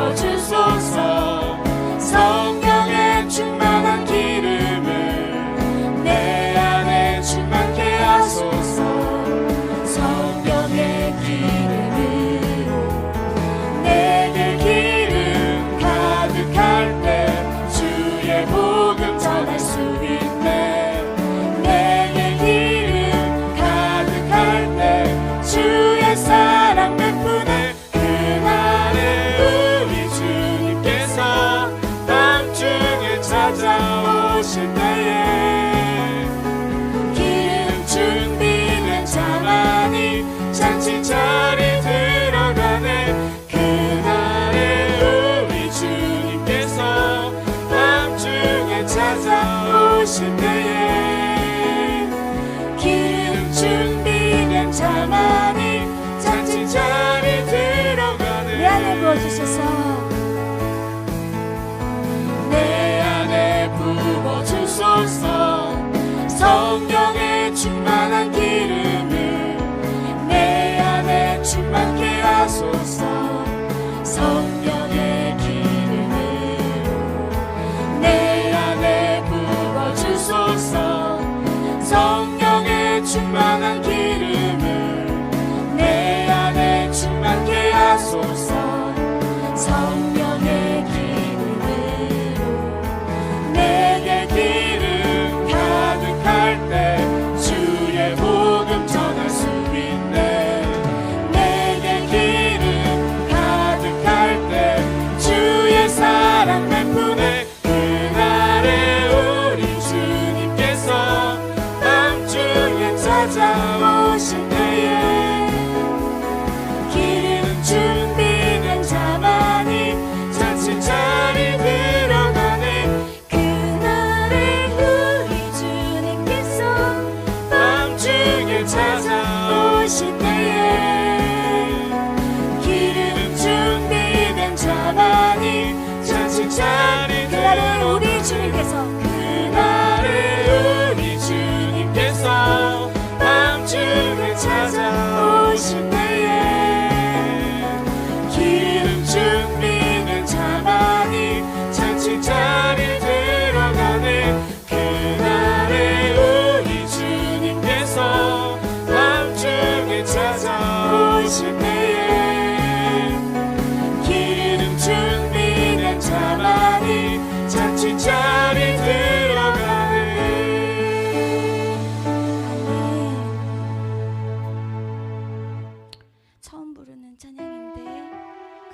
부어주소서. 성령의 충만한 기름을 내 안에 충만케 하소서. 성령의 기름으로 내게 기름 가득할 때 주의 복음 전할 수 있네. 내게 기름 가득할 때 주의 사랑 베푸네. 그날에 우리 주님께서 밤중에 찾아오실 때에 기름 준비된 자만이 잔치 자리 들어가네. 그날에 우리 주님께서 밤중에 찾아오실 때에 기름 준비된 자만이 잔치 자리 들어가네. 내 안에 부어주소서. 내 안에 부어주소서. 성령의 충만한 기름을 내 안에 충만케 하소서. 성령의 기름으로 내 안에 부어주소서. 성령의 충만한 기름을 내 안에 충만케 하소서. 성령의 기름으로 내게 기름 가득할 때 주의 복음 전할 수 있네. 내게 기름 가득할 때 주의 사랑 베푸네. 그날에 우리 주님께서 밤중에 찾아오실 때에 기름 준비된 자만이 잔치 자리 들어가네. 그날에 우리 주님께서 밤중에 찾아오실 때에 기름 준비된 자만이 잔치 자리 그날에 우리 주님께서 그날에 우리 주님께서 밤중에 찾아오실 때에 기름 준비된 자만이 잔치 자리 들어가네. 그날에 우리 주님께서 밤중에 찾아오실 때에 기름 준비된 자만이 잔치 자리 들어가네. 처음 부르는 찬양인데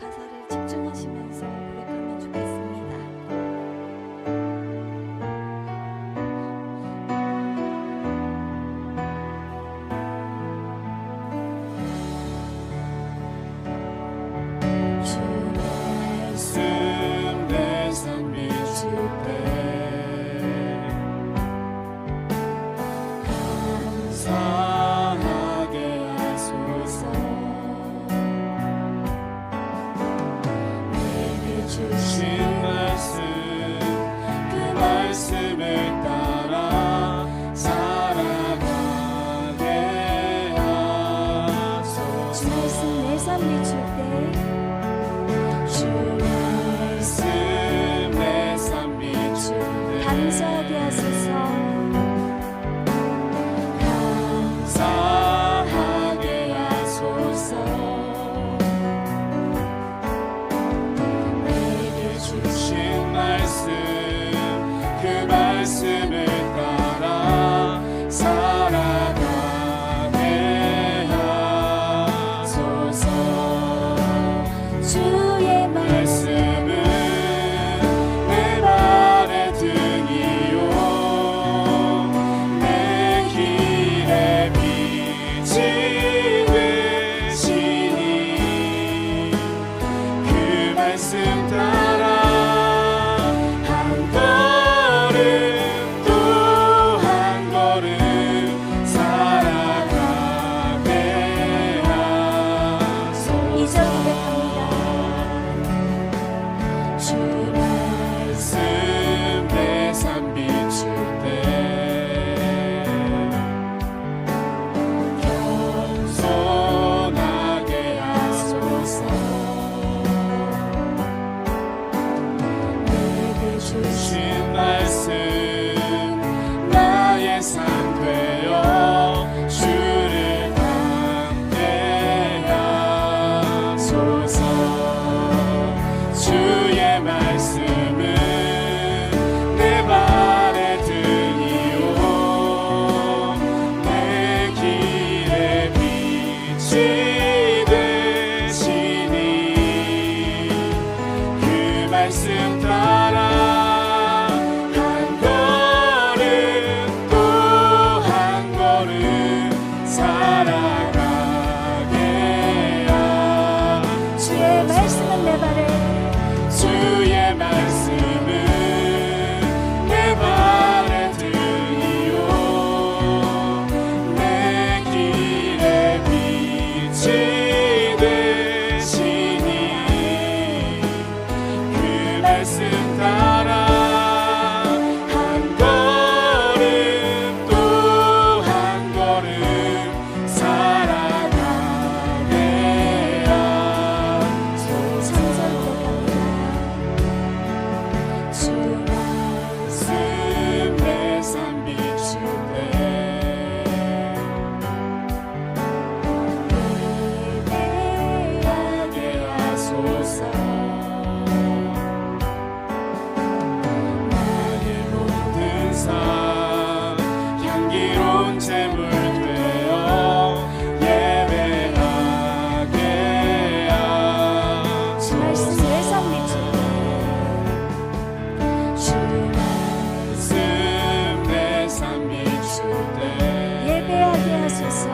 가사를 집중하시면서 고백하면 좋겠습니다. 주 말씀 내 삶 비출 때 감사하게 하소서. 내게 주신 말씀 그 말씀을 따라 살아가게 하소서. 주 말씀 내 삶 비출 때 주 말씀 내 삶 비출 때 감사하게 하소서. 감사하게 하소서. 내게 주신 말씀 그 말씀을 따라 살아가게 하소서. 주의 말씀은 내 발의 등이요 내 길의 빛이 되시니 그 말씀 따라 한 걸음 또 한 걸음 살아가게 하소서. 이전 고백합니다. 주 말씀 내 삶 비출 때 겸손하게 하소서. 말씀 따라 한 걸음 또 한 걸음 살아가게 주의 말씀은 내 발에 주의 말씀은 내 발에 등이요 내 길에 빛이 되시니 그 말씀 따라 한 걸음 또 한 걸음 살아가게 하소서. 주 말씀 내 삶 비출 때 예배하게 하소서. 나의 모든 삶 향기로운 제물 되어 예배하게 말씀 하소서. 내삶 비출 주 말씀 내 삶 비출 때 예배하게 하소서.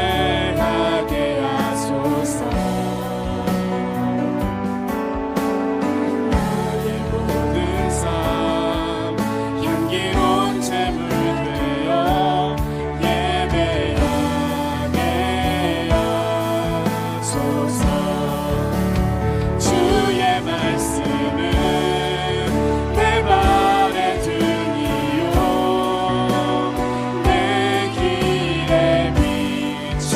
예배하게 하소서. 나의 모든 삶 향기로운 제물 되어 예배하게 하소서. 주의 말씀은 내 발에 등이요 내 길에 빛이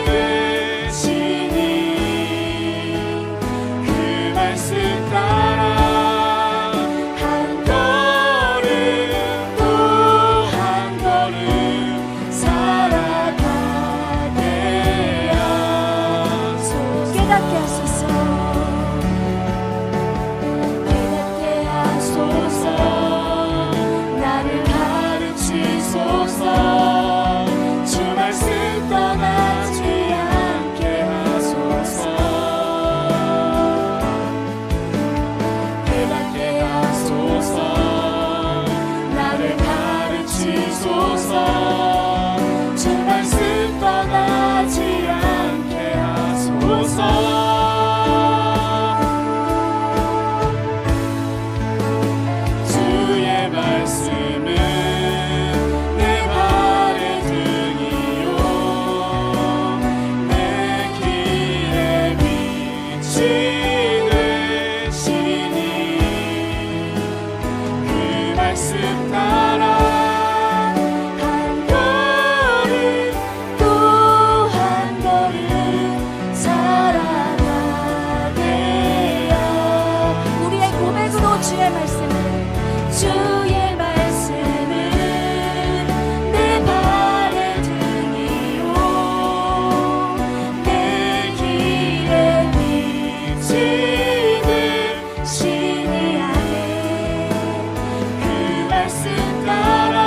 되시니 그 말씀 따라 한 걸음 또 한 걸음 살아가게 하소서. 깨닫게 하소서. 깨닫게 하소서. 나를 가르치소서. 주 말씀 떠나지 않게 하소서. 깨닫게 하소서. 나를 가르치소서. 주 말씀 떠나지 않게 하소서. 주의 말씀은 내 발에 등이요 내 길에 빛이 되시니 그 말씀 따라 한 걸음 또 한 걸음 살아가게 우리의 고백으로 주의 말씀을 주의 말씀은 내 발에 등이요 내 길에 빛이 되시니 그 말씀 따라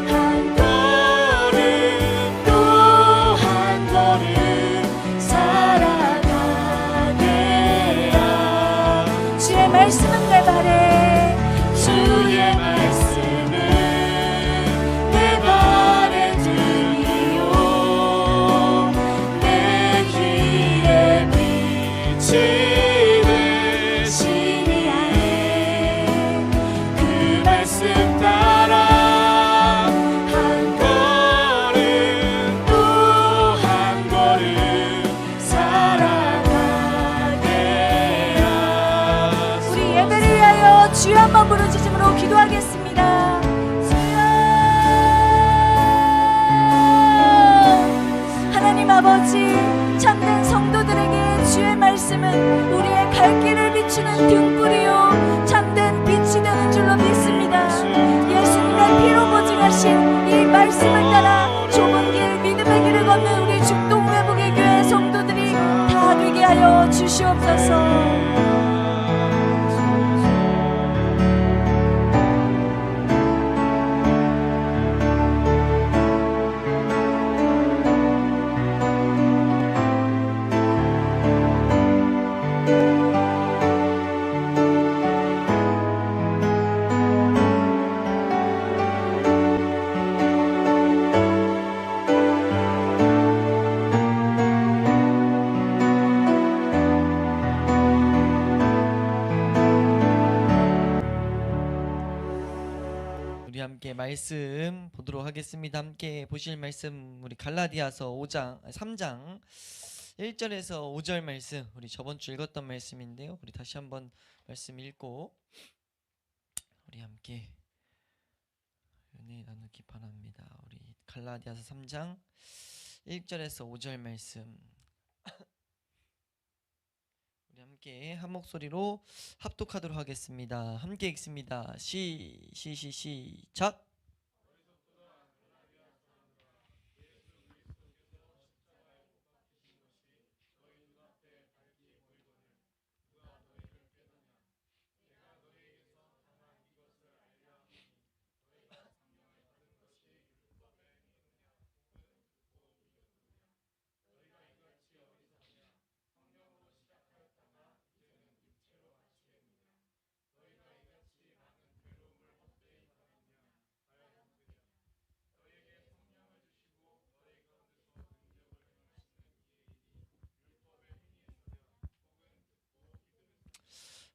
한 걸음 또 한 걸음 살아가게 주의 말씀은 내 발에 주의 말씀은 내 발에 등이요 내 길에 빛이 되시니 그 말씀 따라 한 걸음 또 한 걸음 살아가게 우리 예배를 위하여 주여 한번 부르짖음으로 기도하겠습니다. 주여. 하나님 아버지, 참된 성도들에게 주의 말씀은 우리의 갈 길을 비추는 등불이요 참된 빛이 되는 줄로 믿습니다. 예수님의 피로 보증하신 이 말씀을 따라 좁은 길 믿음의 길을 걷는 우리 죽동회복의 교회 성도들이 다 되게 하여 주시옵소서. 함께 말씀 보도록 하겠습니다. 함께 보실 말씀 우리 갈라디아서 3장 1절에서 5절 말씀, 우리 저번 주 읽었던 말씀인데요. 우리 다시 한번 말씀 읽고 우리 함께 은혜 나누기 바랍니다. 우리 갈라디아서 3장 1절에서 5절 말씀 우리 함께 한 목소리로 합독하도록 하겠습니다. 함께 읽습니다. 시작.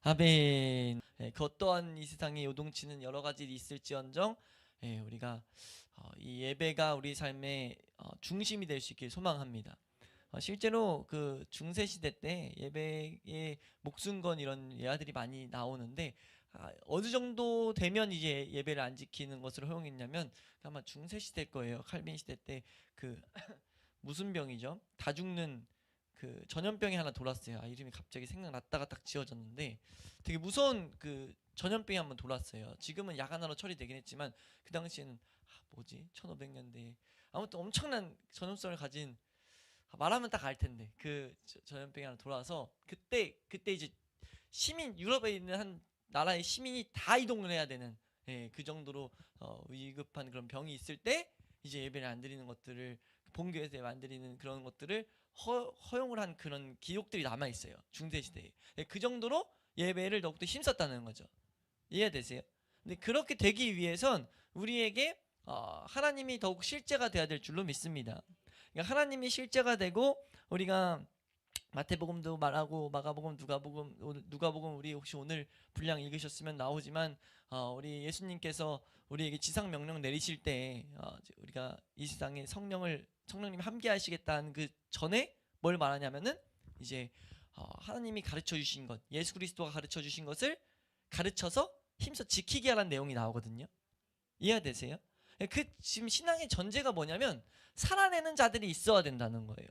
아멘. 그 또한 이 세상에 요동치는 여러 가지 있을지언정 우리가 이 예배가 우리 삶의 중심이 될 수 있길 소망합니다. 실제로 그 중세 시대 때 예배에 목숨 건 이런 예화들이 많이 나오는데 어느 정도 되면 이제 예배를 안 지키는 것으로 허용했냐면 아마 중세 시대일 거예요. 칼빈 시대 때 그 무슨 병이죠? 다 죽는 그 전염병이 하나 돌았어요. 이름이 갑자기 생각났다가 딱 지워졌는데 되게 무서운 그 전염병이 한번 돌았어요. 지금은 약 하나로 처리되긴 했지만 그 당시에는 뭐지? 1500년대에 아무튼 엄청난 전염성을 가진 말하면 딱 알 텐데 그 전염병이 하나 돌아서 그때 이제 시민 유럽에 있는 한 나라의 시민이 다 이동을 해야 되는 그 정도로 위급한 그런 병이 있을 때 이제 예배를 안 드리는 것들을 본교에서 안 드리는 그런 것들을 허용을 한 그런 기록들이 남아 있어요. 중세 시대에. 그 정도로 예배를 더욱더 힘썼다는 거죠. 이해되세요? 근데 그렇게 되기 위해선 우리에게 하나님이 더욱 실제가 돼야 될 줄로 믿습니다. 그러니까 하나님이 실제가 되고 우리가 마태복음도 말하고 마가복음, 누가복음 우리 혹시 오늘 분량 읽으셨으면 나오지만 우리 예수님께서 우리에게 지상 명령 내리실 때 우리가 이 세상에 성령님이 함께 하시겠다는 그 전에 뭘 말하냐면은 이제 하나님이 가르쳐 주신 것, 예수 그리스도가 가르쳐 주신 것을 가르쳐서 힘써 지키게 하라는 내용이 나오거든요. 이해되세요? 그 지금 신앙의 전제가 뭐냐면 살아내는 자들이 있어야 된다는 거예요.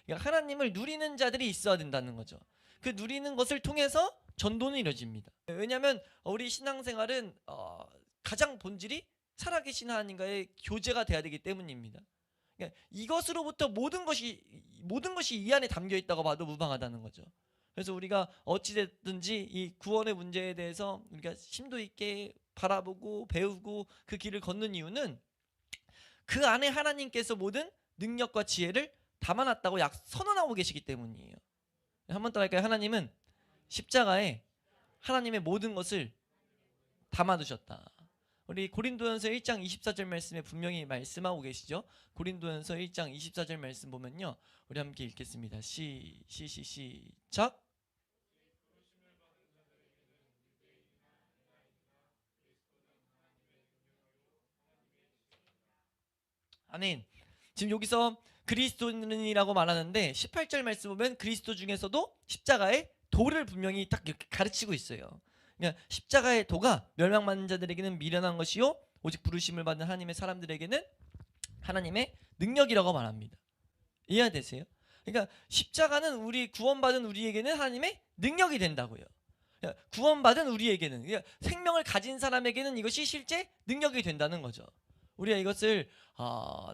그러니까 하나님을 누리는 자들이 있어야 된다는 거죠. 그 누리는 것을 통해서 전도는 이루어집니다. 왜냐하면 우리 신앙생활은 가장 본질이 살아계신 하나님과의 교제가 돼야 되기 때문입니다. 그러니까 이것으로부터 모든 것이 이 안에 담겨 있다고 봐도 무방하다는 거죠. 그래서 우리가 어찌됐든지 이 구원의 문제에 대해서 우리가 심도 있게 바라보고 배우고 그 길을 걷는 이유는 그 안에 하나님께서 모든 능력과 지혜를 담아놨다고 선언하고 계시기 때문이에요. 한번 더 할까요? 하나님은 십자가에 하나님의 모든 것을 담아두셨다. 우리 고린도전서 1장 24절 말씀에 분명히 말씀하고 계시죠. 고린도전서 1장 24절 말씀 보면요, 우리 함께 읽겠습니다. 시작. 아멘. 지금 여기서 그리스도인이라고 말하는데 18절 말씀 보면 그리스도 중에서도 십자가의 도를 분명히 딱 이렇게 가르치고 있어요. 그러니까 십자가의 도가 멸망받는 자들에게는 미련한 것이요 오직 부르심을 받는 하나님의 사람들에게는 하나님의 능력이라고 말합니다. 이해되세요? 그러니까 십자가는 우리 구원받은 우리에게는 하나님의 능력이 된다고요. 그러니까 구원받은 우리에게는, 그러니까 생명을 가진 사람에게는 이것이 실제 능력이 된다는 거죠. 우리가 이것을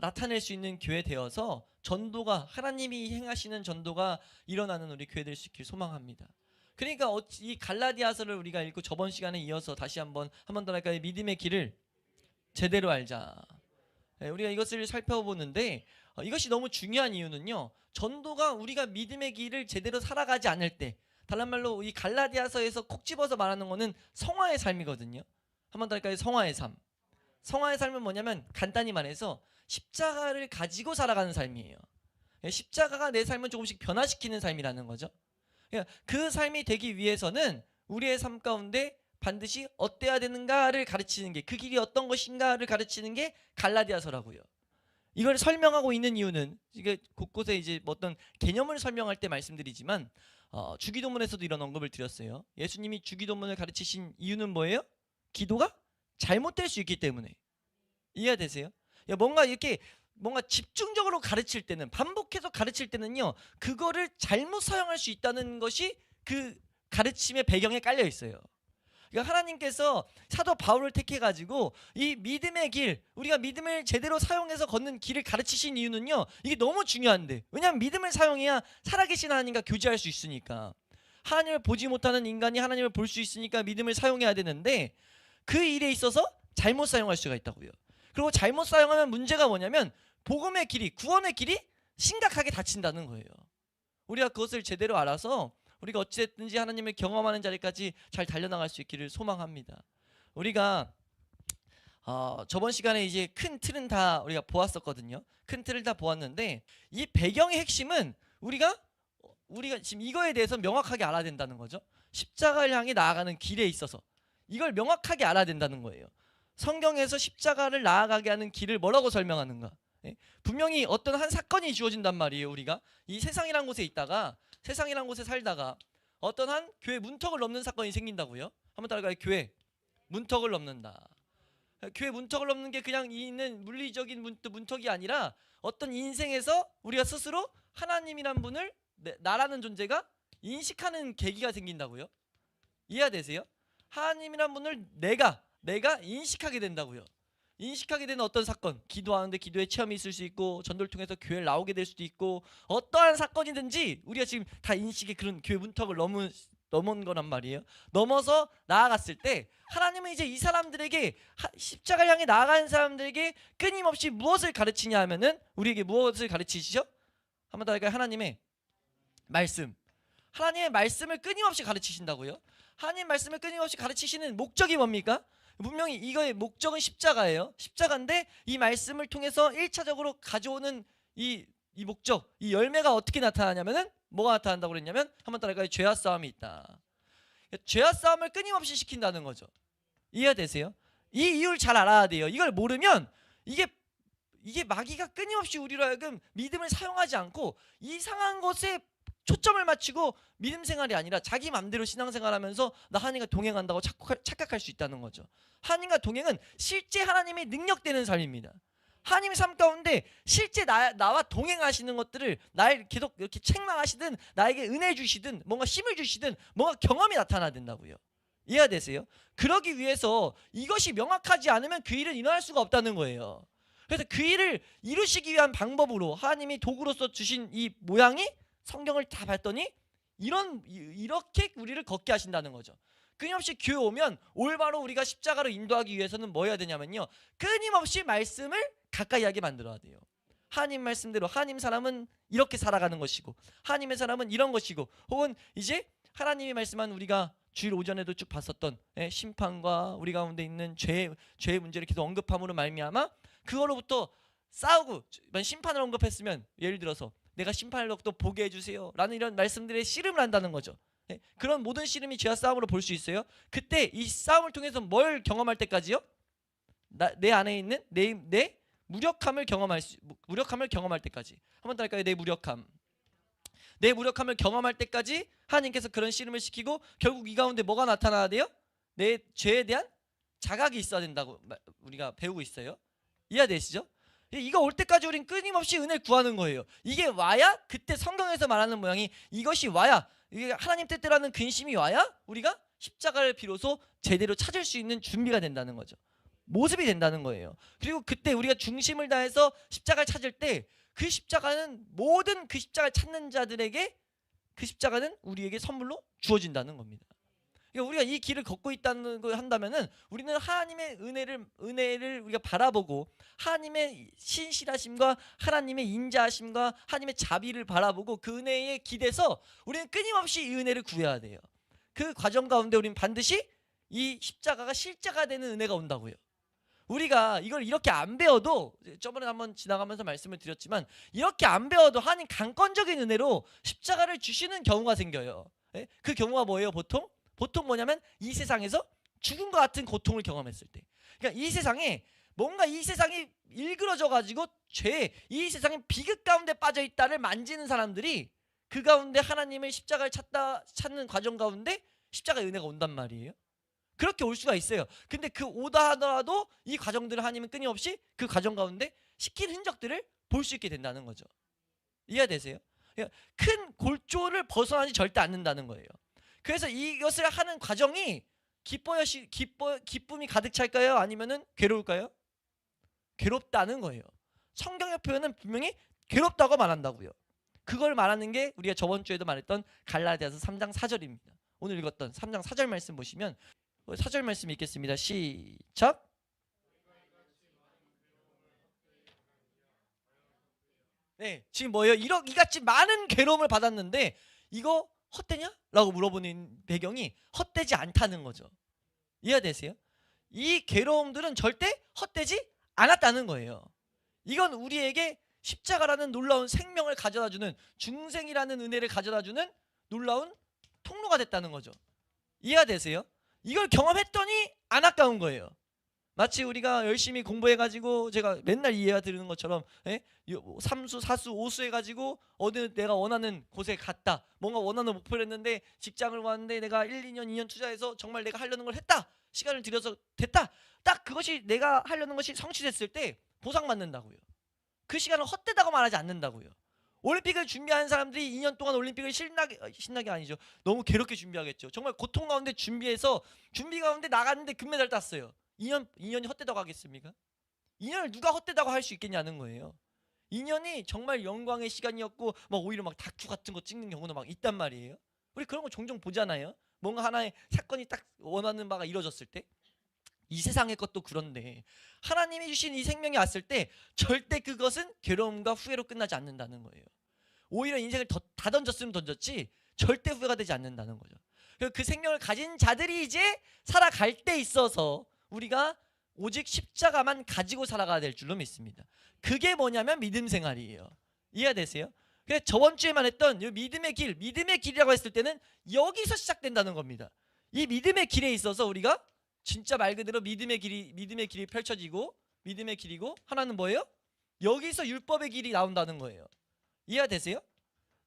나타낼 수 있는 교회 되어서 전도가, 하나님이 행하시는 전도가 일어나는 우리 교회 될 수 있길 소망합니다. 그러니까 이 갈라디아서를 우리가 읽고 저번 시간에 이어서 다시 한번 더 할까요? 믿음의 길을 제대로 알자. 우리가 이것을 살펴보는데 이것이 너무 중요한 이유는요, 전도가 우리가 믿음의 길을 제대로 살아가지 않을 때, 다른 말로 이 갈라디아서에서 콕 집어서 말하는 거는 성화의 삶이거든요. 한번 더 할까요? 성화의 삶. 성화의 삶은 뭐냐면 간단히 말해서 십자가를 가지고 살아가는 삶이에요. 십자가가 내 삶을 조금씩 변화시키는 삶이라는 거죠. 그 삶이 되기 위해서는 우리의 삶 가운데 반드시 어때야 되는가를 가르치는 게, 그 길이 어떤 것인가를 가르치는 게 갈라디아서라고요. 이걸 설명하고 있는 이유는, 이게 곳곳에 이제 뭐 어떤 개념을 설명할 때 말씀드리지만 주기도문에서도 이런 언급을 드렸어요. 예수님이 주기도문을 가르치신 이유는 뭐예요? 기도가 잘못될 수 있기 때문에. 이해되세요? 뭔가 이렇게 뭔가 집중적으로 가르칠 때는, 반복해서 가르칠 때는요, 그거를 잘못 사용할 수 있다는 것이 그 가르침의 배경에 깔려 있어요. 그러니까 하나님께서 사도 바울을 택해 가지고 이 믿음의 길, 우리가 믿음을 제대로 사용해서 걷는 길을 가르치신 이유는요, 이게 너무 중요한데, 왜냐하면 믿음을 사용해야 살아계신 하나님과 교제할 수 있으니까. 하나님을 보지 못하는 인간이 하나님을 볼 수 있으니까 믿음을 사용해야 되는데, 그 일에 있어서 잘못 사용할 수가 있다고요. 그리고 잘못 사용하면 문제가 뭐냐면 복음의 길이, 구원의 길이 심각하게 닫힌다는 거예요. 우리가 그것을 제대로 알아서 우리가 어찌됐든지 하나님을 경험하는 자리까지 잘 달려나갈 수 있기를 소망합니다. 우리가 저번 시간에 이제 큰 틀은 다 우리가 보았었거든요. 큰 틀을 다 보았는데, 이 배경의 핵심은 우리가 지금 이거에 대해서 명확하게 알아야 된다는 거죠. 십자가를 향해 나아가는 길에 있어서 이걸 명확하게 알아야 된다는 거예요. 성경에서 십자가를 나아가게 하는 길을 뭐라고 설명하는가? 분명히 어떤 한 사건이 주어진단 말이에요. 우리가 이 세상이란 곳에 있다가, 세상이란 곳에 살다가 어떤 한 교회 문턱을 넘는 사건이 생긴다고요. 한번 따라가요. 교회 문턱을 넘는다. 교회 문턱을 넘는 게 그냥 있는 물리적인 문턱이 아니라 어떤 인생에서 우리가 스스로 하나님이란 분을, 나라는 존재가 인식하는 계기가 생긴다고요. 이해되세요? 하나님이란 분을 내가 인식하게 된다고요. 인식하게 되는 어떤 사건, 기도하는데 기도의 체험이 있을 수 있고, 전도를 통해서 교회를 나오게 될 수도 있고, 어떠한 사건이든지 우리가 지금 다 인식의 그런 교회 문턱을 넘은 거란 말이에요. 넘어서 나아갔을 때 하나님은 이제 이 사람들에게, 십자가를 향해 나아가는 사람들에게 끊임없이 무엇을 가르치냐 하면은, 우리에게 무엇을 가르치시죠? 한번 더 할까요? 하나님의 말씀. 하나님의 말씀을 끊임없이 가르치신다고요. 하나님 말씀을 끊임없이 가르치시는 목적이 뭡니까? 분명히 이거의 목적은 십자가예요. 십자가인데 이 말씀을 통해서 1차적으로 가져오는 이 목적, 이 열매가 어떻게 나타나냐면은, 뭐가 나타난다고 그랬냐면, 한번 따라가요. 죄와 싸움이 있다. 죄와 싸움을 끊임없이 시킨다는 거죠. 이해되세요? 이 이유를 잘 알아야 돼요. 이걸 모르면 이게 마귀가 끊임없이 우리로 하여금 믿음을 사용하지 않고 이상한 것에 초점을 맞추고 믿음 생활이 아니라 자기 맘대로 신앙생활하면서 나 하나님과 동행한다고 착각할 수 있다는 거죠. 하나님과 동행은 실제 하나님의 능력되는 삶입니다. 하나님의 삶 가운데 실제 나와 동행하시는 것들을, 날 계속 이렇게 책망하시든 나에게 은혜 주시든 뭔가 힘을 주시든 뭔가 경험이 나타나야 된다고요. 이해가 되세요? 그러기 위해서 이것이 명확하지 않으면 그 일은 일어날 수가 없다는 거예요. 그래서 그 일을 이루시기 위한 방법으로 하나님이 도구로서 주신 이 모양이, 성경을 다 봤더니 이렇게 우리를 걷게 하신다는 거죠. 끊임없이 교회 오면 올바로 우리가 십자가로 인도하기 위해서는 뭐 해야 되냐면요, 끊임없이 말씀을 가까이 하게 만들어야 돼요. 하나님 말씀대로 하나님 사람은 이렇게 살아가는 것이고, 하나님의 사람은 이런 것이고, 혹은 이제 하나님이 말씀한, 우리가 주일 오전에도 쭉 봤었던 심판과 우리 가운데 있는 죄의 문제를 계속 언급함으로 말미암아 그거로부터 싸우고, 심판을 언급했으면 예를 들어서 내가 심판을 또 보게 해주세요 라는 이런 말씀들의 씨름을 한다는 거죠. 그런 모든 씨름이 죄와 싸움으로 볼 수 있어요. 그때 이 싸움을 통해서 뭘 경험할 때까지요? 내 안에 있는 내 무력함을 경험할 때까지. 한번 더 할까요? 내 무력함을 경험할 때까지 하나님께서 그런 씨름을 시키고, 결국 이 가운데 뭐가 나타나야 돼요? 내 죄에 대한 자각이 있어야 된다고 우리가 배우고 있어요. 이해되시죠? 이거 올 때까지 우린 끊임없이 은혜를 구하는 거예요. 이게 와야, 그때 성경에서 말하는 모양이 이것이 와야, 이게 하나님 뜻대로라는 근심이 와야 우리가 십자가를 비로소 제대로 찾을 수 있는 준비가 된다는 거죠. 모습이 된다는 거예요. 그리고 그때 우리가 중심을 다해서 십자가를 찾을 때, 그 십자가는 모든 그 십자가를 찾는 자들에게, 그 십자가는 우리에게 선물로 주어진다는 겁니다. 그러니까 우리가 이 길을 걷고 있다는 걸 한다면은, 우리는 하나님의 은혜를 우리가 바라보고, 하나님의 신실하심과 하나님의 인자하심과 하나님의 자비를 바라보고 그 은혜에 기대서 우리는 끊임없이 이 은혜를 구해야 돼요. 그 과정 가운데 우리는 반드시 이 십자가가 실제가 되는 은혜가 온다고요. 우리가 이걸 이렇게 안 배워도, 저번에 한번 지나가면서 말씀을 드렸지만, 이렇게 안 배워도 하나님 강권적인 은혜로 십자가를 주시는 경우가 생겨요. 그 경우가 뭐예요? 보통 뭐냐면 이 세상에서 죽음과 같은 고통을 경험했을 때. 그러니까 이 세상에 뭔가 이 세상이 일그러져 가지고 이 세상에 비극 가운데 빠져 있다를 만지는 사람들이 그 가운데 하나님의 십자가를 찾는 과정 가운데 십자가의 은혜가 온단 말이에요. 그렇게 올 수가 있어요. 근데 그 오다 하더라도 이 과정들을 하나님은 끊임없이 그 과정 가운데 시킨 흔적들을 볼 수 있게 된다는 거죠. 이해되세요? 큰 골조를 벗어나지 절대 않는다는 거예요. 그래서 이것을 하는 과정이 기쁨이 가득 찰까요? 아니면은 괴로울까요? 괴롭다는 거예요. 성경의 표현은 분명히 괴롭다고 말한다고요. 그걸 말하는 게 우리가 저번 주에도 말했던 갈라디아서 3장 4절입니다. 오늘 읽었던 3장 4절 말씀 보시면 4절 말씀 읽겠습니다. 시작. 네, 지금 뭐예요? 이같이 많은 괴로움을 받았는데 이거 헛되냐? 라고 물어보는 배경이 헛되지 않다는 거죠. 이해되세요? 이 괴로움들은 절대 헛되지 않았다는 거예요. 이건 우리에게 십자가라는 놀라운 생명을 가져다주는, 중생이라는 은혜를 가져다주는 놀라운 통로가 됐다는 거죠. 이해되세요? 이걸 경험했더니 안 아까운 거예요. 마치 우리가 열심히 공부해가지고 제가 맨날 이해가 드리는 것처럼 삼수, 사수, 오수 해가지고 어느 내가 원하는 곳에 갔다. 뭔가 원하는 목표를 했는데 직장을 구하는데 내가 1, 2년, 2년 투자해서 정말 내가 하려는 걸 했다. 시간을 들여서 됐다. 딱 그것이 내가 하려는 것이 성취됐을 때 보상받는다고요. 그 시간을 헛되다고 말하지 않는다고요. 올림픽을 준비하는 사람들이 2년 동안 올림픽을 신나게 아니죠. 너무 괴롭게 준비하겠죠. 정말 고통 가운데 준비해서 준비 가운데 나갔는데 금메달 땄어요. 2년이 헛되다고 하겠습니까? 2년을 누가 헛되다고 할 수 있겠냐는 거예요. 2년이 정말 영광의 시간이었고 막 오히려 막 다큐 같은 거 찍는 경우도 막 있단 말이에요. 우리 그런 거 종종 보잖아요. 뭔가 하나의 사건이 딱 원하는 바가 이루어졌을 때. 이 세상의 것도 그런데 하나님이 주신 이 생명이 왔을 때 절대 그것은 괴로움과 후회로 끝나지 않는다는 거예요. 오히려 인생을 다 던졌으면 던졌지 절대 후회가 되지 않는다는 거죠. 그 생명을 가진 자들이 이제 살아갈 때 있어서 우리가 오직 십자가만 가지고 살아가야 될 줄로 믿습니다. 그게 뭐냐면 믿음 생활이에요. 이해되세요? 그래서 저번 주에만 했던 이 믿음의 길이라고 했을 때는 여기서 시작된다는 겁니다. 이 믿음의 길에 있어서 우리가 진짜 말 그대로 믿음의 길이 펼쳐지고 믿음의 길이고 하나는 뭐예요? 여기서 율법의 길이 나온다는 거예요. 이해되세요?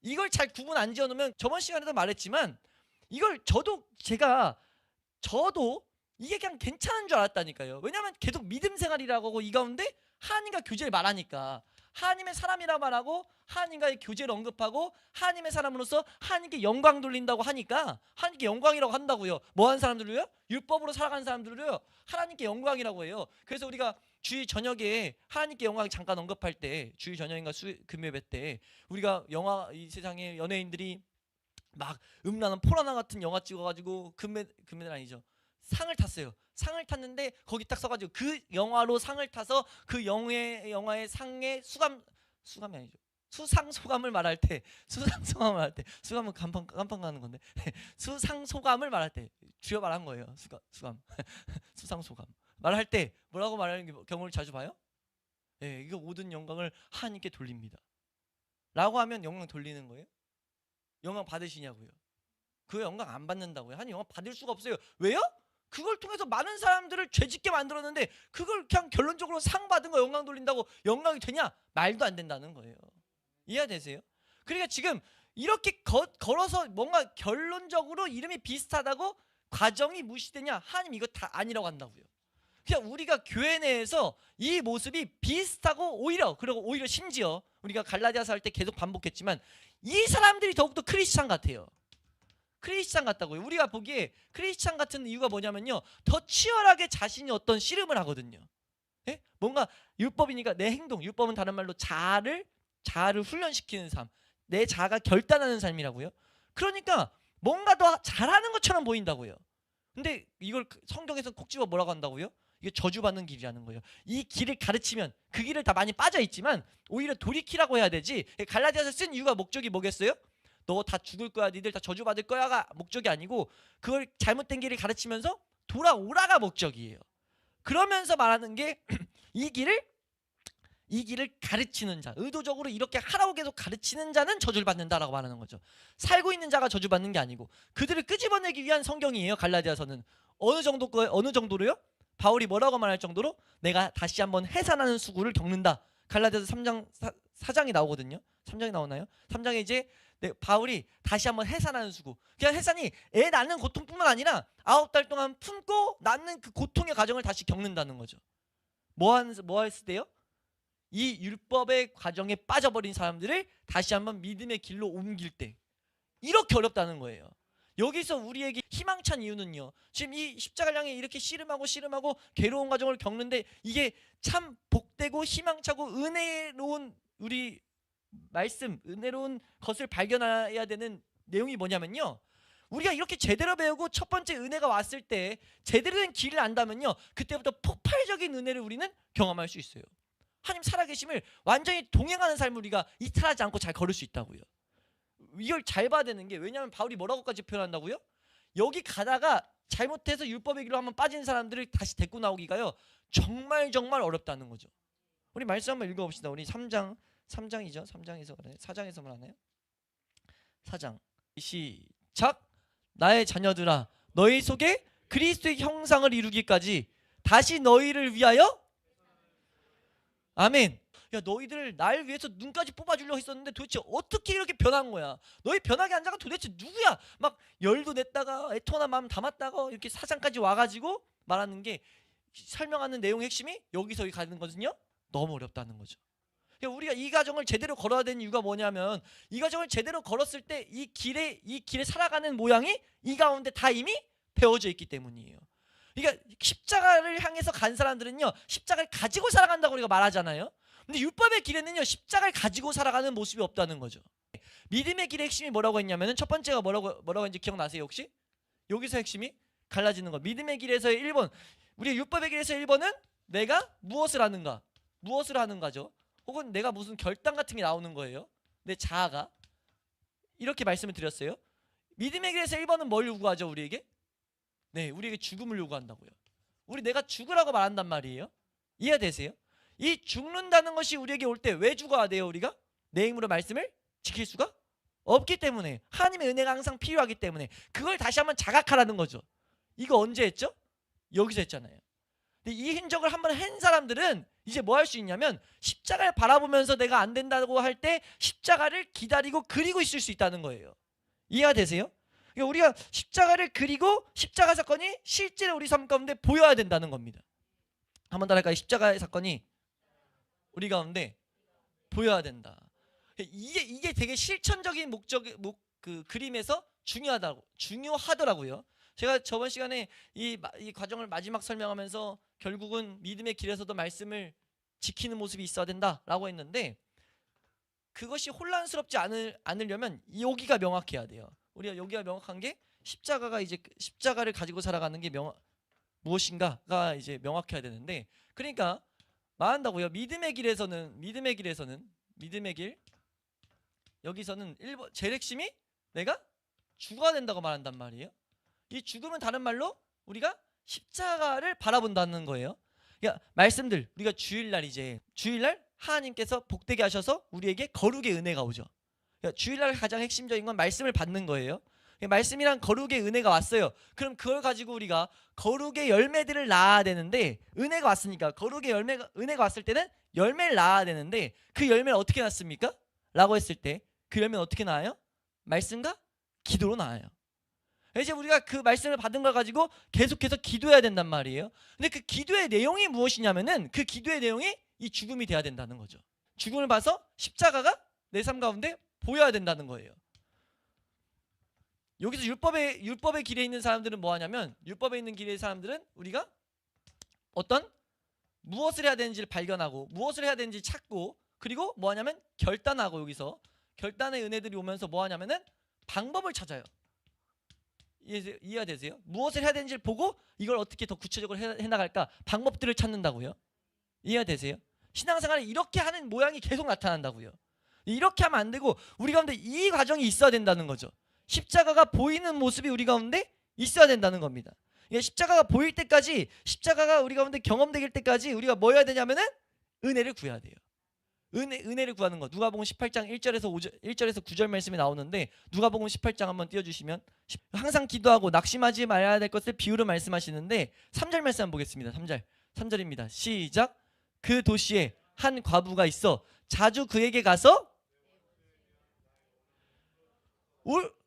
이걸 잘 구분 안 지어놓으면 저번 시간에도 말했지만 이걸 저도 이게 그냥 괜찮은 줄 알았다니까요. 왜냐하면 계속 믿음 생활이라고 하고 이 가운데 하나님과 교제를 말하니까 하나님의 사람이라 말하고 하나님과의 교제를 언급하고 하나님의 사람으로서 하나님께 영광 돌린다고 하니까 하나님께 영광이라고 한다고요. 뭐하는 사람들로요? 율법으로 살아가는 사람들로요. 하나님께 영광이라고 해요. 그래서 우리가 주일 저녁에 하나님께 영광 잠깐 언급할 때 주일 저녁인가 금요일 때 우리가 이 세상에 연예인들이 막 음란한 포라나 같은 영화 찍어가지고 금메달 아니죠. 상을 탔어요. 상을 탔는데 거기 딱 써가지고 그 영화로 상을 타서 그 영화의 상의 수감이 아니죠. 수상 소감을 말할 때 수감은 깜빵 가는 건데 수상 소감을 말할 때 주여 말한 거예요. 수감 수상 소감 말할 때 뭐라고 말하는 경우를 자주 봐요? 네, 이거 모든 영광을 하나님께 돌립니다. 라고 하면 영광 돌리는 거예요? 영광 받으시냐고요? 그 영광 안 받는다고요? 하나님 영광 받을 수가 없어요. 왜요? 그걸 통해서 많은 사람들을 죄짓게 만들었는데 그걸 그냥 결론적으로 상 받은 거 영광 돌린다고 영광이 되냐? 말도 안 된다는 거예요. 이해되세요? 그러니까 지금 이렇게 걸어서 뭔가 결론적으로 이름이 비슷하다고 과정이 무시되냐? 하나님 이거 다 아니라고 한다고요. 그냥 우리가 교회 내에서 이 모습이 비슷하고 오히려 심지어 우리가 갈라디아서 할 때 계속 반복했지만 이 사람들이 더욱더 크리스찬 같아요. 크리스찬 같다고요. 우리가 보기에 크리스찬 같은 이유가 뭐냐면요, 더 치열하게 자신이 어떤 씨름을 하거든요. 예? 뭔가 율법이니까 내 행동, 율법은 다른 말로 자아를 훈련시키는 삶, 내 자아가 결단하는 삶이라고요. 그러니까 뭔가 더 잘하는 것처럼 보인다고요. 근데 이걸 성경에서 콕 집어 뭐라고 한다고요? 이게 저주받는 길이라는 거예요. 이 길을 가르치면 그 길을 다 많이 빠져 있지만 오히려 돌이키라고 해야 되지. 갈라디아서 쓴 이유가 목적이 뭐겠어요? 너 다 죽을 거야, 니들 다 저주받을 거야가 목적이 아니고 그걸 잘못된 길을 가르치면서 돌아오라가 목적이에요. 그러면서 말하는 게 이 길을 이 길을 가르치는 자, 의도적으로 이렇게 하라고 계속 가르치는 자는 저주를 받는다라고 말하는 거죠. 살고 있는 자가 저주받는 게 아니고 그들을 끄집어내기 위한 성경이에요. 갈라디아서는 어느 정도로요? 바울이 뭐라고 말할 정도로 내가 다시 한번 해산하는 수고를 겪는다. 갈라디아서 3장 4장이 나오거든요. 3장이 나오나요? 3장에 이제 바울이 다시 한번 해산하는 수고. 그냥 해산이 애 낳는 고통뿐만 아니라 9달 동안 품고 낳는 그 고통의 과정을 다시 겪는다는 거죠. 뭐 했을 때요? 이 율법의 과정에 빠져버린 사람들을 다시 한번 믿음의 길로 옮길 때 이렇게 어렵다는 거예요. 여기서 우리에게 희망찬 이유는요, 지금 이 십자가를 향해 이렇게 씨름하고 괴로운 과정을 겪는데 이게 참 복되고 희망차고 은혜로운 우리 말씀, 은혜로운 것을 발견해야 되는 내용이 뭐냐면요, 우리가 이렇게 제대로 배우고 첫 번째 은혜가 왔을 때 제대로 된 길을 안다면요, 그때부터 폭발적인 은혜를 우리는 경험할 수 있어요. 하나님 살아계심을 완전히 동행하는 삶을 우리가 이탈하지 않고 잘 걸을 수 있다고요. 이걸 잘 봐야 되는 게, 왜냐하면 바울이 뭐라고까지 표현한다고요? 여기 가다가 잘못해서 율법의 길로 한번 빠진 사람들을 다시 데리고 나오기가요 정말 어렵다는 거죠. 우리 말씀 한번 읽어봅시다. 우리 3장이죠. 3장에서 그래. 4장에서 말하나요? 4장 시작. 나의 자녀들아, 너희 속에 그리스도의 형상을 이루기까지 다시 너희를 위하여, 아멘. 야, 너희들 날 위해서 눈까지 뽑아주려고 했었는데 도대체 어떻게 이렇게 변한 거야? 너희 변하게 한 자가 도대체 누구야? 막 열도 냈다가 애통하는 마음 담았다가 이렇게 4장까지 와가지고 말하는 게, 설명하는 내용의 핵심이 여기서 가는 거거든요. 너무 어렵다는 거죠. 그러니까 우리가 이 과정을 제대로 걸어야 되는 이유가 뭐냐면, 이 과정을 제대로 걸었을 때 이 길에 살아가는 모양이 이 가운데 다 이미 배워져 있기 때문이에요. 그러니까 십자가를 향해서 간 사람들은요, 십자가를 가지고 살아간다고 우리가 말하잖아요. 근데 율법의 길에는요, 십자가를 가지고 살아가는 모습이 없다는 거죠. 믿음의 길의 핵심이 뭐라고 했냐면은, 첫 번째가 뭐라고 했는지 기억나세요 혹시? 여기서 핵심이 갈라지는 거. 믿음의 길에서의 1번, 우리 율법의 길에서 1번은 내가 무엇을 하는가죠. 혹은 내가 무슨 결단 같은 게 나오는 거예요. 내 자아가. 이렇게 말씀을 드렸어요. 믿음의 길에서 1번은 뭘 요구하죠? 우리에게? 네, 우리에게 죽음을 요구한다고요. 내가 죽으라고 말한단 말이에요. 이해되세요? 이 죽는다는 것이 우리에게 올 때 왜 죽어야 돼요? 우리가 내 힘으로 말씀을 지킬 수가 없기 때문에, 하나님의 은혜가 항상 필요하기 때문에 그걸 다시 한번 자각하라는 거죠. 이거 언제 했죠? 여기서 했잖아요. 근데 이 흔적을 한번 한 사람들은 이제 뭐 할 수 있냐면, 십자가를 바라보면서 내가 안 된다고 할 때 십자가를 기다리고 그리고 있을 수 있다는 거예요. 이해가 되세요? 그러니까 우리가 십자가를 그리고 십자가 사건이 실제로 우리 삶 가운데 보여야 된다는 겁니다. 한번 더 할까요? 십자가의 사건이 우리 가운데 보여야 된다. 이게 되게 실천적인 그 그림에서 중요하더라고요. 제가 저번 시간에 이 과정을 마지막 설명하면서 결국은 믿음의 길에서도 말씀을 지키는 모습이 있어야 된다라고 했는데, 그것이 혼란스럽지 않으려면 여기가 명확해야 돼요. 우리가 여기가 명확한 게, 십자가를 가지고 살아가는 게 무엇인가가 이제 명확해야 되는데, 그러니까 말한다고요. 믿음의 길 여기서는 제일 핵심이 내가 죽어야 된다고 말한단 말이에요. 이 죽음은 다른 말로 우리가 십자가를 바라본다는 거예요. 그러니까 말씀들, 우리가 주일날 하나님께서 복되게 하셔서 우리에게 거룩의 은혜가 오죠. 그러니까 주일날 가장 핵심적인 건 말씀을 받는 거예요. 말씀이란 거룩의 은혜가 왔어요. 그럼 그걸 가지고 우리가 거룩의 열매들을 낳아야 되는데, 은혜가 왔으니까 거룩의 은혜가 왔을 때는 열매를 낳아야 되는데, 그 열매를 어떻게 낳습니까? 라고 했을 때 그 열매는 어떻게 낳아요? 말씀과 기도로 낳아요. 이제 우리가 그 말씀을 받은 걸 가지고 계속해서 기도해야 된단 말이에요. 근데 그 기도의 내용이 무엇이냐면은, 그 기도의 내용이 이 죽음이 돼야 된다는 거죠. 죽음을 봐서 십자가가 내 삶 가운데 보여야 된다는 거예요. 여기서 율법의 길에 있는 사람들은 뭐 하냐면, 율법에 있는 길의 사람들은 우리가 무엇을 해야 되는지를 발견하고, 무엇을 해야 되는지 찾고, 그리고 뭐 하냐면 결단하고, 여기서 결단의 은혜들이 오면서 뭐 하냐면은 방법을 찾아요. 이해가 되세요? 무엇을 해야 되는지를 보고 이걸 어떻게 더 구체적으로 해나갈까, 방법들을 찾는다고요. 이해가 되세요? 신앙생활에 이렇게 하는 모양이 계속 나타난다고요. 이렇게 하면 안 되고 우리 가운데 이 과정이 있어야 된다는 거죠. 십자가가 보이는 모습이 우리 가운데 있어야 된다는 겁니다. 십자가가 보일 때까지, 십자가가 우리 가운데 경험되길 때까지 우리가 뭐 해야 되냐면은 은혜를 구해야 돼요. 은혜를 구하는 거. 누가복음 18장 1절에서 9절 말씀이 나오는데 누가복음 18장 한번 띄워주시면, 항상 기도하고 낙심하지 말아야 될 것을 비유로 말씀하시는데 3절 말씀 한번 보겠습니다. 3절입니다. 시작. 그 도시에 한 과부가 있어 자주 그에게 가서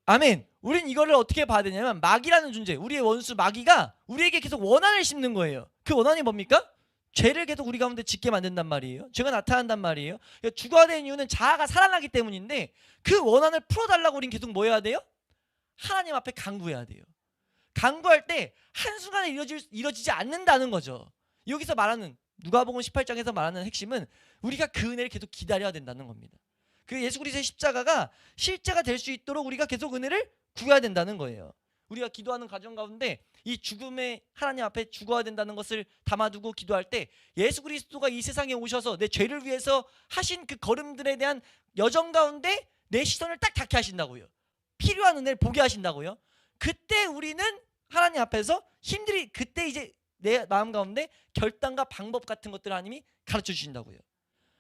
아멘. 우린 이거를 어떻게 봐야 되냐면, 마귀라는 존재, 우리의 원수 마귀가 우리에게 계속 원한을 심는 거예요. 그 원한이 뭡니까? 죄를 계속 우리 가운데 짓게 만든단 말이에요. 죄가 나타난단 말이에요. 죽어야 되는 이유는 자아가 살아나기 때문인데, 그 원한을 풀어달라고 우린 계속 뭐 해야 돼요? 하나님 앞에 간구해야 돼요. 간구할 때 한순간에 이루어지지 않는다는 거죠. 여기서 말하는 누가복음 18장에서 말하는 핵심은 우리가 그 은혜를 계속 기다려야 된다는 겁니다. 그 예수 그리스도의 십자가가 실제가 될 수 있도록 우리가 계속 은혜를 구해야 된다는 거예요. 우리가 기도하는 과정 가운데 이 죽음의 하나님 앞에 죽어야 된다는 것을 담아두고 기도할 때, 예수 그리스도가 이 세상에 오셔서 내 죄를 위해서 하신 그 걸음들에 대한 여정 가운데 내 시선을 딱 닿게 하신다고요. 필요한 은혜를 보게 하신다고요. 그때 우리는 하나님 앞에서 힘들이, 그때 이제 내 마음 가운데 결단과 방법 같은 것들을 하나님이 가르쳐 주신다고요.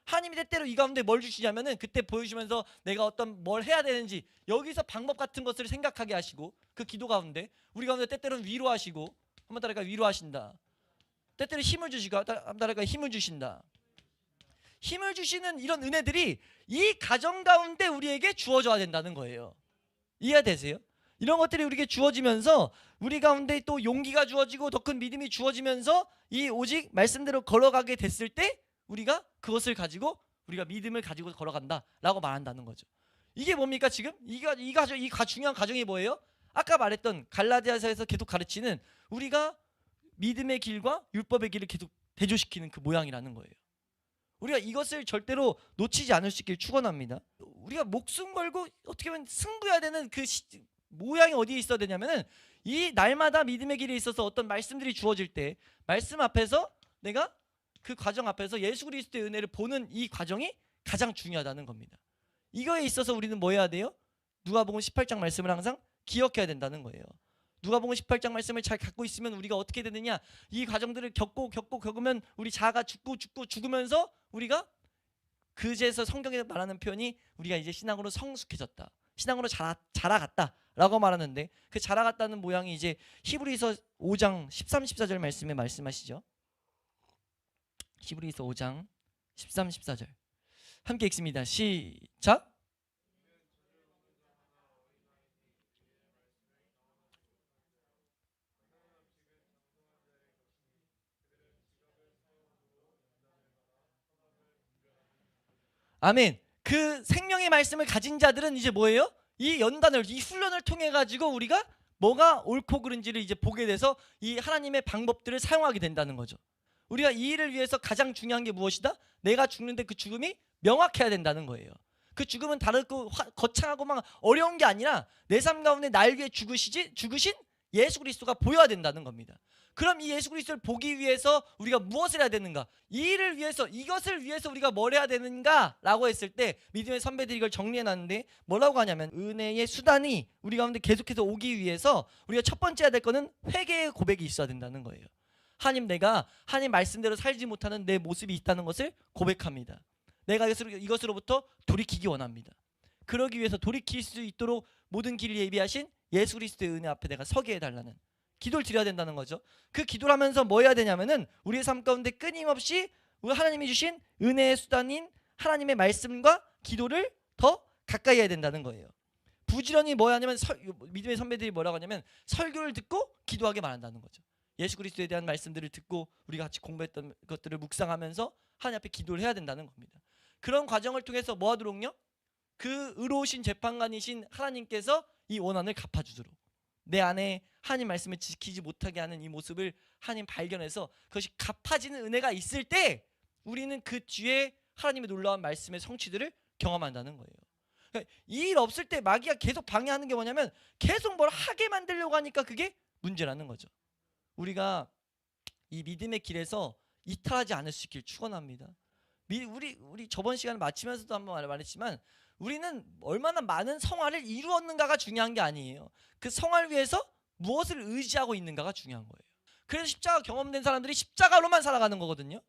하나님이 때때로 이 가운데 뭘 주시냐면은 그때 보여주시면서 내가 어떤 뭘 해야 되는지, 여기서 방법 같은 것을 생각하게 하시고, 그 기도 가운데 우리 가운데 때때로는 위로하시고, 한번 따라가 위로하신다. 때때로 힘을 주시고, 한번 따라가 힘을 주신다. 힘을 주시는 이런 은혜들이 이 가정 가운데 우리에게 주어져야 된다는 거예요. 이해되세요? 이런 것들이 우리에게 주어지면서 우리 가운데 또 용기가 주어지고 더 큰 믿음이 주어지면서 이 오직 말씀대로 걸어가게 됐을 때 우리가 그것을 가지고 우리가 믿음을 가지고 걸어간다라고 말한다는 거죠. 이게 뭡니까 지금? 이 중요한 과정이 뭐예요? 아까 말했던 갈라디아서에서 계속 가르치는 우리가 믿음의 길과 율법의 길을 계속 대조시키는 그 모양이라는 거예요. 우리가 이것을 절대로 놓치지 않을 수 있길 축원합니다. 우리가 목숨 걸고 어떻게 보면 승부해야 되는 그 모양이 어디에 있어야 되냐면은, 이 날마다 믿음의 길에 있어서 어떤 말씀들이 주어질 때 말씀 앞에서 내가 그 과정 앞에서 예수 그리스도의 은혜를 보는 이 과정이 가장 중요하다는 겁니다. 이거에 있어서 우리는 뭐 해야 돼요? 누가복음 18장 말씀을 항상 기억해야 된다는 거예요. 누가복음 18장 말씀을 잘 갖고 있으면 우리가 어떻게 되느냐, 이 과정들을 겪으면 우리 자아가 죽으면서 우리가 그제서 성경에서 말하는 표현이 우리가 이제 신앙으로 성숙해졌다, 신앙으로 자라갔다 라고 말하는데, 그 자라갔다는 모양이 이제 히브리서 5장 13, 14절 말씀에 말씀하시죠. 히브리서 5장 13, 14절 함께 읽습니다. 시작. 아멘. 그 생명의 말씀을 가진 자들은 이제 뭐예요? 이 연단을, 이 훈련을 통해 가지고 우리가 뭐가 옳고 그른지를 이제 보게 돼서 이 하나님의 방법들을 사용하게 된다는 거죠. 우리가 이 일을 위해서 가장 중요한 게 무엇이다? 내가 죽는데 그 죽음이 명확해야 된다는 거예요. 그 죽음은 다르고 거창하고 막 어려운 게 아니라 내 삶 가운데 날 위해 죽으신 예수 그리스도가 보여야 된다는 겁니다. 그럼 이 예수 그리스도를 보기 위해서 우리가 무엇을 해야 되는가? 이 일을 위해서, 이것을 위해서 우리가 뭘 해야 되는가? 라고 했을 때 믿음의 선배들이 이걸 정리해놨는데 뭐라고 하냐면, 은혜의 수단이 우리 가운데 계속해서 오기 위해서 우리가 첫 번째 해야 될 거는 회개의 고백이 있어야 된다는 거예요. 하나님, 내가 하나님 말씀대로 살지 못하는 내 모습이 있다는 것을 고백합니다. 내가 이것으로부터 돌이키기 원합니다. 그러기 위해서 돌이킬 수 있도록 모든 길을 예비하신 예수 그리스도의 은혜 앞에 내가 서게 해달라는 기도를 드려야 된다는 거죠. 그 기도를 하면서 뭐 해야 되냐면은 우리의 삶 가운데 끊임없이 하나님이 주신 은혜의 수단인 하나님의 말씀과 기도를 더 가까이 해야 된다는 거예요. 부지런히 뭐 하냐면 믿음의 선배들이 뭐라고 하냐면 설교를 듣고 기도하게 말한다는 거죠. 예수 그리스도에 대한 말씀들을 듣고 우리가 같이 공부했던 것들을 묵상하면서 하나님 앞에 기도를 해야 된다는 겁니다. 그런 과정을 통해서 뭐 하도록요? 그 의로우신 재판관이신 하나님께서 이 원한을 갚아주도록, 내 안에 하나님 말씀을 지키지 못하게 하는 이 모습을 하나님 발견해서 그것이 갚아지는 은혜가 있을 때 우리는 그 뒤에 하나님의 놀라운 말씀의 성취들을 경험한다는 거예요. 그러니까 이 일 없을 때 마귀가 계속 방해하는 게 뭐냐면 계속 뭘 하게 만들려고 하니까 그게 문제라는 거죠. 우리가 이 믿음의 길에서 이탈하지 않을 수 있길 축원합니다. 우리 저번 시간을 마치면서도 한번 말했지만 우리는 얼마나 많은 성화를 이루었는가가 중요한 게 아니에요. 그 성화를 위해서 무엇을 의지하고 있는가가 중요한 거예요. 그래서 십자가 경험된 사람들이 십자가로만 살아가는 거거든요.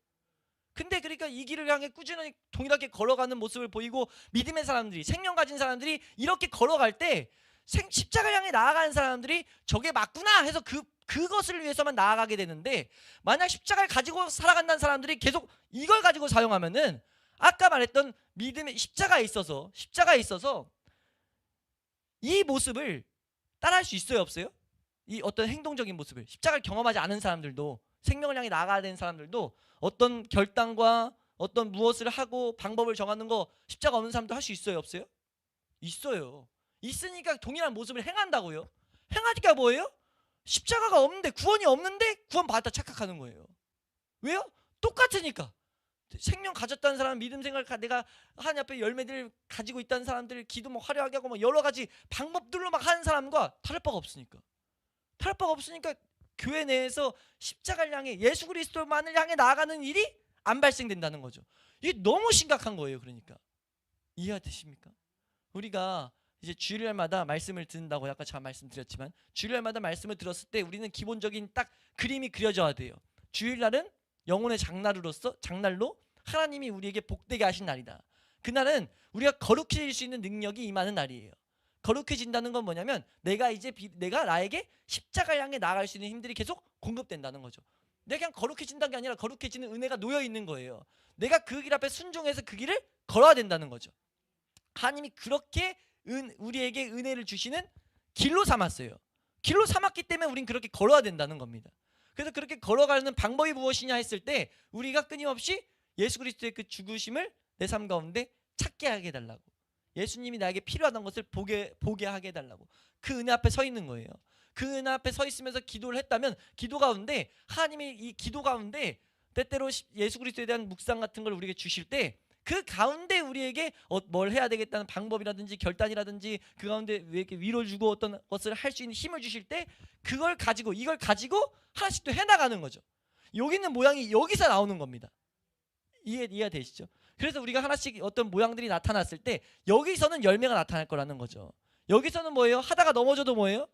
근데 그러니까 이 길을 향해 꾸준히 동일하게 걸어가는 모습을 보이고 믿음의 사람들이, 생명 가진 사람들이 이렇게 걸어갈 때 십자가를 향해 나아가는 사람들이 저게 맞구나 해서 그것을 위해서만 나아가게 되는데, 만약 십자가를 가지고 살아간다는 사람들이 계속 이걸 가지고 사용하면은 아까 말했던 믿음의 십자가에 있어서 이 모습을 따라할 수 있어요, 없어요? 이 어떤 행동적인 모습을, 십자가를 경험하지 않은 사람들도, 생명을 향해 나아가야 되는 사람들도 어떤 결단과 어떤 무엇을 하고 방법을 정하는 거 십자가 없는 사람도 할 수 있어요, 없어요? 있어요. 있으니까 동일한 모습을 행한다고요. 행하니까 뭐예요? 십자가가 없는데, 구원이 없는데 구원 받았다 착각하는 거예요. 왜요? 똑같으니까. 생명 가졌다는 사람, 믿음 생활, 내가 하나님 앞에 열매들을 가지고 있다는 사람들, 기도 뭐 화려하게 하고 뭐 여러 가지 방법들로 막 하는 사람과 다를 바가 없으니까. 교회 내에서 십자가를 향해, 예수 그리스도만을 향해 나아가는 일이 안 발생된다는 거죠. 이게 너무 심각한 거예요. 그러니까 이해가 되십니까? 우리가 이제 주일날마다 말씀을 듣는다고 아까 제가 말씀드렸지만, 주일날마다 말씀을 들었을 때 우리는 기본적인 딱 그림이 그려져야 돼요. 주일날은 영혼의 장날로 하나님이 우리에게 복되게 하신 날이다. 그날은 우리가 거룩해질 수 있는 능력이 임하는 날이에요. 거룩해진다는 건 뭐냐면, 내가 나에게 십자가를 향해 나아갈 수 있는 힘들이 계속 공급된다는 거죠. 내가 그냥 거룩해진다는 게 아니라 거룩해지는 은혜가 놓여 있는 거예요. 내가 그 길 앞에 순종해서 그 길을 걸어야 된다는 거죠. 하나님이 그렇게 우리에게 은혜를 주시는 길로 삼았어요. 길로 삼았기 때문에 우린 그렇게 걸어야 된다는 겁니다. 그래서 그렇게 걸어가는 방법이 무엇이냐 했을 때, 우리가 끊임없이 예수 그리스도의 그 죽으심을 내 삶 가운데 찾게 하게 해달라고, 예수님이 나에게 필요하다는 것을 보게 하게 해달라고, 그 은혜 앞에 서 있는 거예요. 그 은혜 앞에 서 있으면서 기도를 했다면, 기도 가운데 하나님이 이 기도 가운데 때때로 예수 그리스도에 대한 묵상 같은 걸 우리에게 주실 때, 그 가운데 우리에게 뭘 해야 되겠다는 방법이라든지 결단이라든지, 그 가운데 왜 이렇게 위로 주고 어떤 것을 할 수 있는 힘을 주실 때, 이걸 가지고 하나씩 또 해나가는 거죠. 여기 있는 모양이 여기서 나오는 겁니다. 이해가 되시죠? 그래서 우리가 하나씩 어떤 모양들이 나타났을 때 여기서는 열매가 나타날 거라는 거죠. 여기서는 뭐예요? 하다가 넘어져도 뭐예요?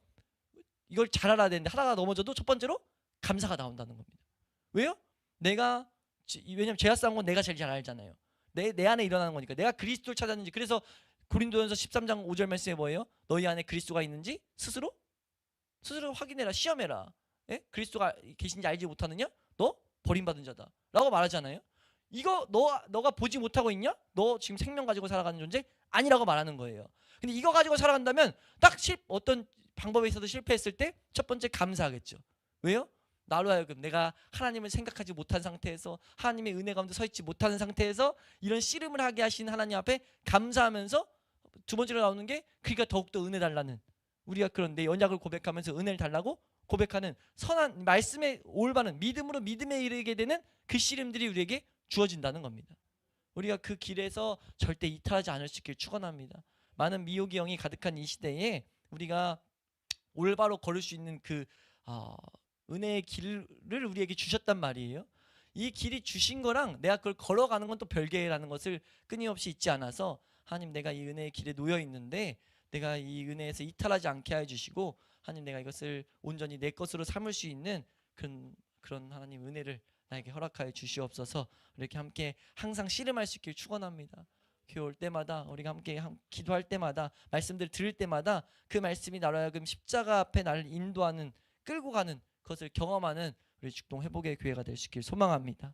이걸 잘 알아야 되는데, 하다가 넘어져도 첫 번째로 감사가 나온다는 겁니다. 왜요? 왜냐면 죄와 싸운 건 내가 제일 잘 알잖아요. 내 안에 일어나는 거니까. 내가 그리스도를 찾았는지. 그래서 고린도전서 13장 5절 말씀에 뭐예요? 너희 안에 그리스도가 있는지 스스로 확인해라, 시험해라. 예? 그리스도가 계신지 알지 못하느냐? 너 버림받은 자다 라고 말하잖아요. 이거 너가 보지 못하고 있냐? 너 지금 생명 가지고 살아가는 존재 아니라고 말하는 거예요. 근데 이거 가지고 살아간다면 딱 어떤 방법에 있어서 실패했을 때 첫 번째 감사하겠죠. 왜요? 나로 하여금 내가 하나님을 생각하지 못한 상태에서, 하나님의 은혜 가운데 서 있지 못하는 상태에서 이런 씨름을 하게 하신 하나님 앞에 감사하면서, 두 번째로 나오는 게, 그러니까 더욱더 은혜 달라는, 우리가 그런 내 언약을 고백하면서 은혜를 달라고 고백하는 선한 말씀에 올바른 믿음으로 믿음에 이르게 되는 그 씨름들이 우리에게 주어진다는 겁니다. 우리가 그 길에서 절대 이탈하지 않을 수 있길 축원합니다. 많은 미혹의 영이 가득한 이 시대에 우리가 올바로 걸을 수 있는 그 은혜의 길을 우리에게 주셨단 말이에요. 이 길이 주신 거랑 내가 그걸 걸어가는 건 또 별개라는 것을 끊임없이 잊지 않아서, 하나님, 내가 이 은혜의 길에 놓여 있는데 내가 이 은혜에서 이탈하지 않게 해 주시고, 하나님, 내가 이것을 온전히 내 것으로 삼을 수 있는 그런 하나님 은혜를 나에게 허락하여 주시옵소서. 이렇게 함께 항상 씨름할 수 있길 축원합니다. 교회 올 때마다, 우리가 함께 기도할 때마다, 말씀들 들을 때마다 그 말씀이 나로 하여금 십자가 앞에 나를 인도하는, 끌고 가는, 그것을 경험하는 우리 축동 회복의 교회가 될 수 있길 소망합니다.